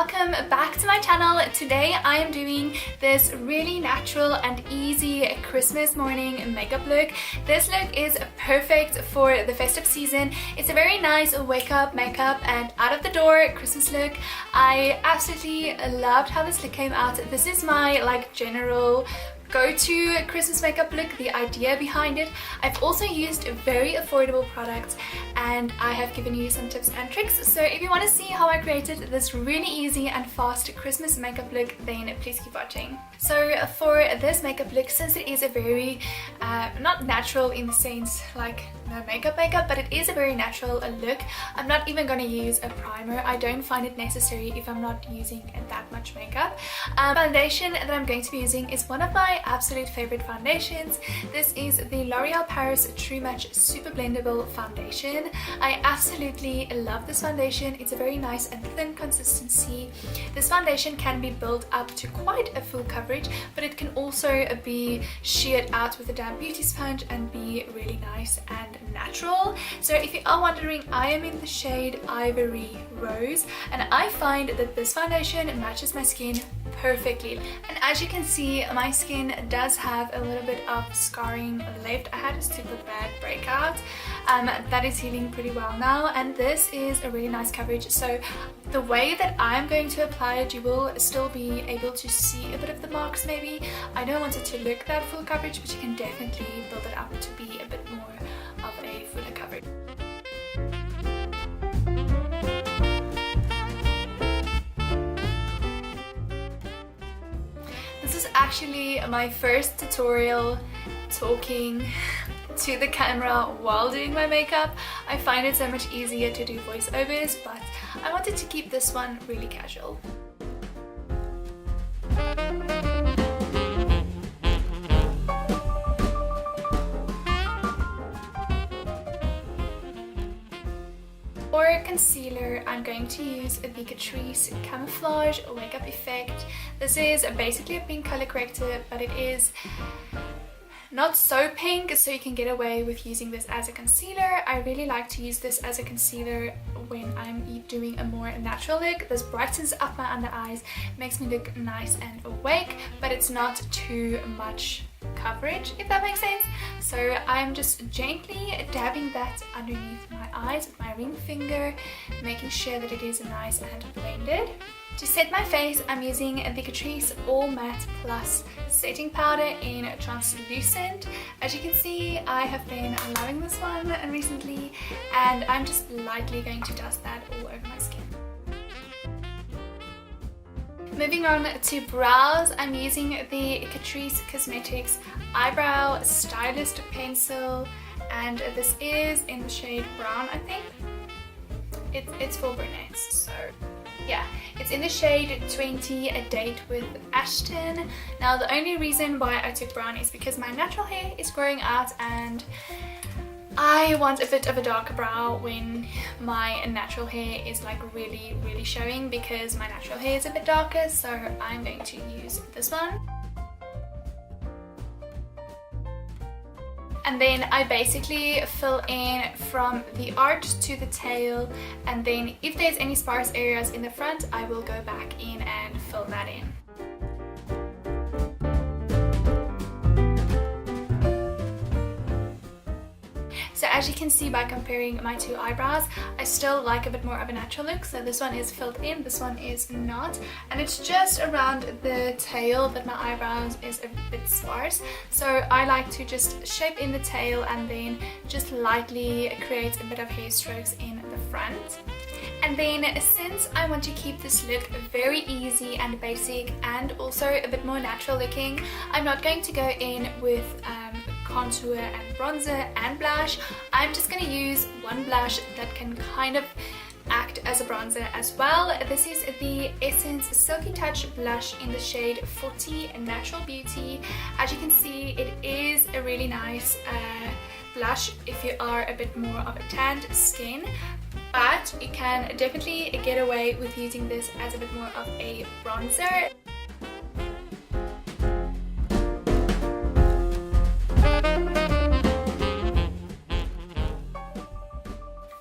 welcome back to my channel. Today I am doing this really natural and easy Christmas morning makeup look. This look is perfect for the festive season. It's a very nice wake up makeup and out of the door Christmas look. I absolutely loved how this look came out. This is my general go-to Christmas makeup look, the idea behind it. I've also used very affordable products and I have given you some tips and tricks. So if you want to see how I created this really easy and fast Christmas makeup look, then please keep watching. So for this makeup look, since it is a very, not natural in the sense like no makeup, but it is a very natural look, I'm not even going to use a primer. I don't find it necessary if I'm not using that much makeup. Foundation that I'm going to be using is one of my absolute favorite foundations. This is the L'Oreal Paris True Match Super Blendable Foundation. I absolutely love this foundation. It's a very nice and thin consistency. This foundation can be built up to quite a full coverage, but it can also be sheared out with a damp beauty sponge and be really nice and natural. So if you are wondering, I am in the shade Ivory Rose and I find that this foundation matches my skin perfectly. And as you can see, my skin does have a little bit of scarring left. I had a super bad breakout that is healing pretty well now, and this is a really nice coverage. So the way that I'm going to apply it, you will still be able to see a bit of the marks maybe. I don't want it to look that full coverage, but you can definitely build it up to be a bit more of a fuller coverage. This is actually my first tutorial talking to the camera while doing my makeup. I find it so much easier to do voiceovers, but I wanted to keep this one really casual. For concealer, I'm going to use the Catrice Camouflage Wake Up Effect. This is basically a pink color corrector, but it is not so pink, so you can get away with using this as a concealer. I really like to use this as a concealer when I'm doing a more natural look. This brightens up my under eyes, makes me look nice and awake, but it's not too much coverage, if that makes sense. So I'm just gently dabbing that underneath my eyes with my ring finger, making sure that it is nice and blended. To set my face, I'm using the Catrice All Matte Plus setting powder in translucent. As you can see, I have been loving this one recently, and I'm just lightly going to dust that all over my skin. Moving on to brows, I'm using the Catrice Cosmetics Eyebrow Stylist Pencil, and this is in the shade brown, I think. It's for brunettes, so yeah, it's in the shade 20, A Date with Ashton. Now the only reason why I took brown is because my natural hair is growing out and I want a bit of a darker brow when my natural hair is really showing, because my natural hair is a bit darker, so I'm going to use this one. And then I basically fill in from the arch to the tail, and then if there's any sparse areas in the front, I will go back in and fill that in. So as you can see by comparing my two eyebrows, I still like a bit more of a natural look. So this one is filled in, this one is not. And it's just around the tail that my eyebrows is a bit sparse. So I like to just shape in the tail and then just lightly create a bit of hair strokes in the front. And then since I want to keep this look very easy and basic and also a bit more natural looking, I'm not going to go in with contour and bronzer and blush. I'm just going to use one blush that can kind of act as a bronzer as well. This is the Essence Silky Touch blush in the shade 40 Natural Beauty. As you can see, it is a really nice blush if you are a bit more of a tanned skin, but you can definitely get away with using this as a bit more of a bronzer.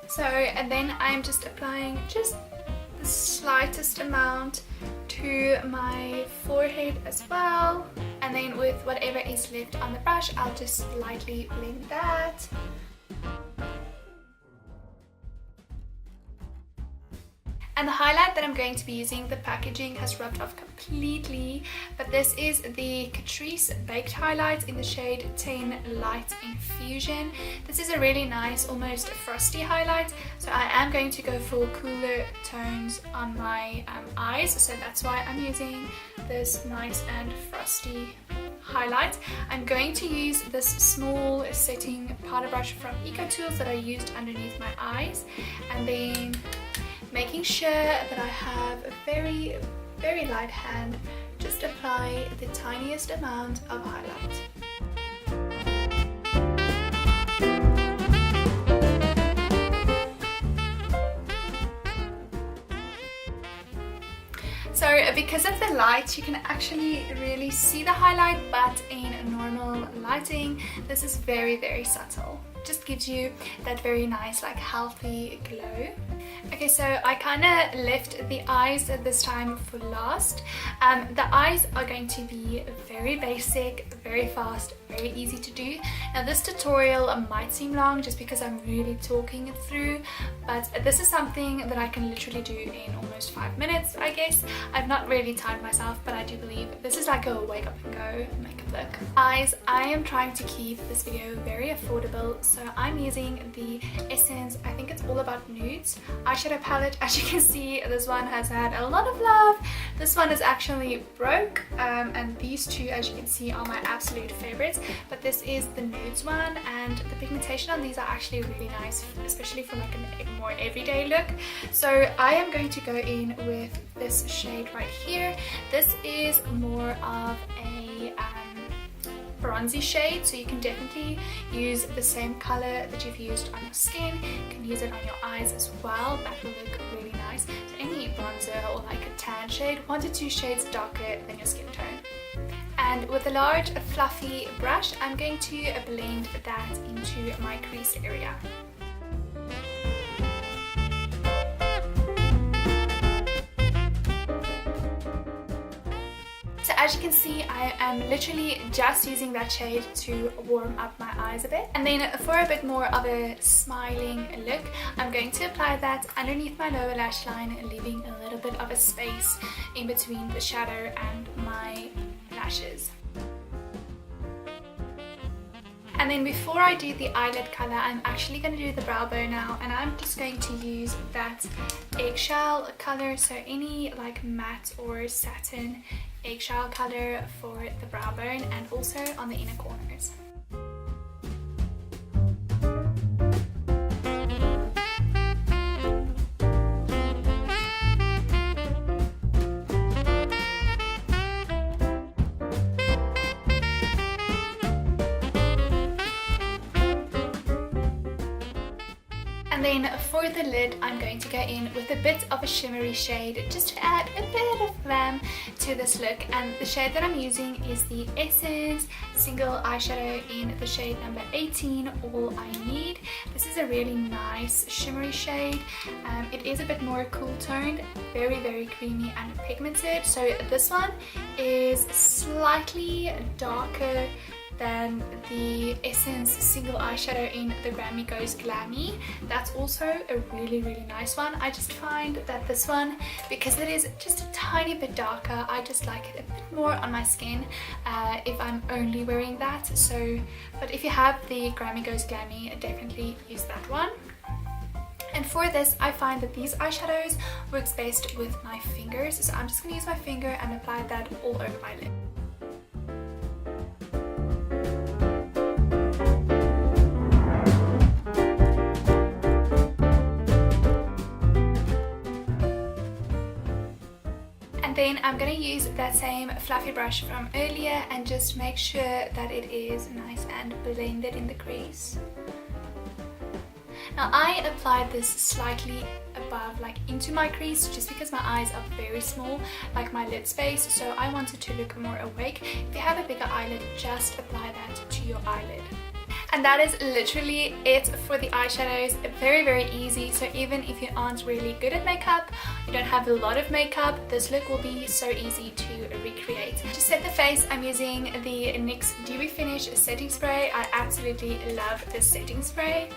So, and then I'm just applying just the slightest amount to my forehead as well. And then with whatever is left on the brush, I'll just lightly blend that. And the highlight that I'm going to be using, the packaging has rubbed off completely, but this is the Catrice Baked Highlight in the shade 10 Light Infusion. This is a really nice, almost frosty highlight, so I am going to go for cooler tones on my eyes, so that's why I'm using this nice and frosty highlight. I'm going to use this small setting powder brush from Eco Tools that I used underneath my eyes, and then making sure that I have a very, very light hand, just apply the tiniest amount of highlight. So because of the light, you can actually really see the highlight, but in normal lighting, this is very, very subtle. Just gives you that very nice, like, healthy glow. Okay, so I kind of left the eyes this time for last. The eyes are going to be very basic, very fast, very easy to do. Now this tutorial might seem long just because I'm really talking it through, but this is something that I can literally do in almost 5 minutes, I guess. I've not really timed myself, but I do believe this is like a wake up and go makeup look. Eyes, I am trying to keep this video very affordable, so I'm using the Essence, I think it's All About Nudes eyeshadow palette. As you can see, this one has had a lot of love. This one is actually broke, and these two, as you can see, are my absolute favorites, but this is the nudes one, and the pigmentation on these are actually really nice, especially for like a more everyday look. So I am going to go in with this shade right here. This is more of a bronzy shade, so you can definitely use the same color that you've used on your skin. You can use it on your eyes as well. That will look really nice. So any bronzer or like a tan shade, 1 to 2 shades darker than your skin tone. And with a large fluffy brush, I'm going to blend that into my crease area. So as you can see, I am literally just using that shade to warm up my eyes a bit. And then for a bit more of a smiling look, I'm going to apply that underneath my lower lash line, leaving a little bit of a space in between the shadow and my lashes. And then before I do the eyelid color, I'm actually going to do the brow bone now, and I'm just going to use that eggshell color, so any like matte or satin eggshell color for the brow bone and also on the inner corners. And then for the lid, I'm going to go in with a bit of a shimmery shade just to add a bit of glam to this look. And the shade that I'm using is the Essence Single Eyeshadow in the shade number 18, All I Need. This is a really nice shimmery shade. It is a bit more cool toned, very, very creamy and pigmented. So this one is slightly darker than the Essence Single Eyeshadow in the Grammy Goes Glammy. That's also a really, really nice one. I just find that this one, because it is just a tiny bit darker, I just like it a bit more on my skin if I'm only wearing that. So, but if you have the Grammy Goes Glammy, definitely use that one. And for this, I find that these eyeshadows works best with my fingers. So I'm just going to use my finger and apply that all over my lid. And then I'm going to use that same fluffy brush from earlier and just make sure that it is nice and blended in the crease. Now I applied this slightly above, like into my crease, just because my eyes are very small, like my lid space, so I wanted to look more awake. If you have a bigger eyelid, just apply that to your eyelid. And that is literally it for the eyeshadows. Very easy, so even if you aren't really good at makeup, you don't have a lot of makeup, this look will be so easy to recreate. To set the face, I'm using the NYX Dewy Finish setting spray. I absolutely love this setting spray.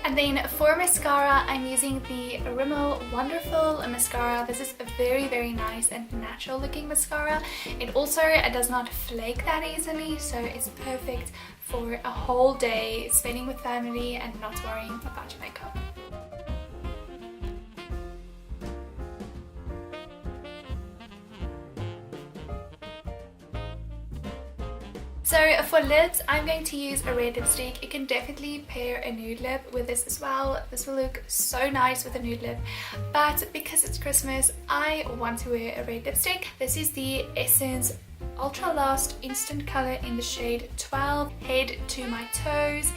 And then for mascara, I'm using the Rimmel Wonderful mascara. This is a very nice and natural looking mascara. It also does not flake that easily, so it's perfect for a whole day spending with family and not worrying about your makeup. So for lips, I'm going to use a red lipstick. You can definitely pair a nude lip with this as well. This will look so nice with a nude lip. But because it's Christmas, I want to wear a red lipstick. This is the Essence Ultra Last Instant Color in the shade 12, Head to My Toes.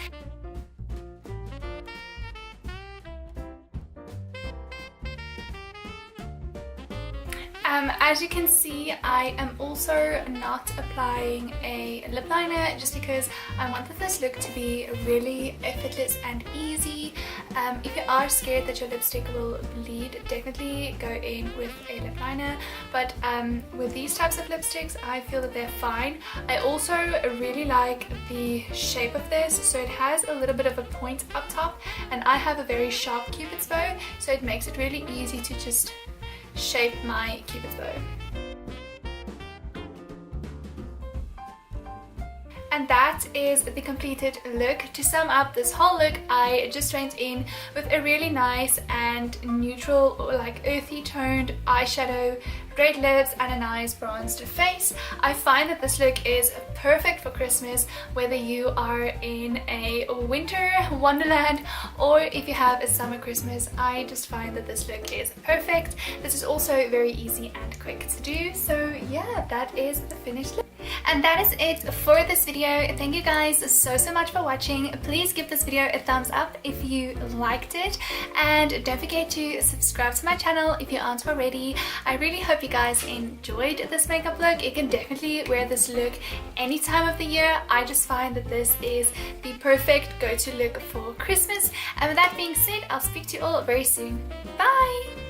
As you can see, I am also not applying a lip liner just because I wanted this look to be really effortless and easy. If you are scared that your lipstick will bleed, definitely go in with a lip liner. But with these types of lipsticks, I feel that they're fine. I also really like the shape of this, so it has a little bit of a point up top, and I have a very sharp cupid's bow, so it makes it really easy to just shape my cupid's bow. And that is the completed look. To sum up this whole look, I just went in with a really nice and neutral, like earthy toned eyeshadow, red lips and a nice bronzed face. I find that this look is perfect for Christmas, whether you are in a winter wonderland or if you have a summer Christmas. I just find that this look is perfect. This is also very easy and quick to do. So yeah, that is the finished look. And that is it for this video. Thank you guys so much for watching. Please give this video a thumbs up if you liked it, and don't forget to subscribe to my channel if you aren't already. I really hope you guys enjoyed this makeup look. You can definitely wear this look any time of the year. I just find that this is the perfect go-to look for Christmas. And with that being said, I'll speak to you all very soon. Bye!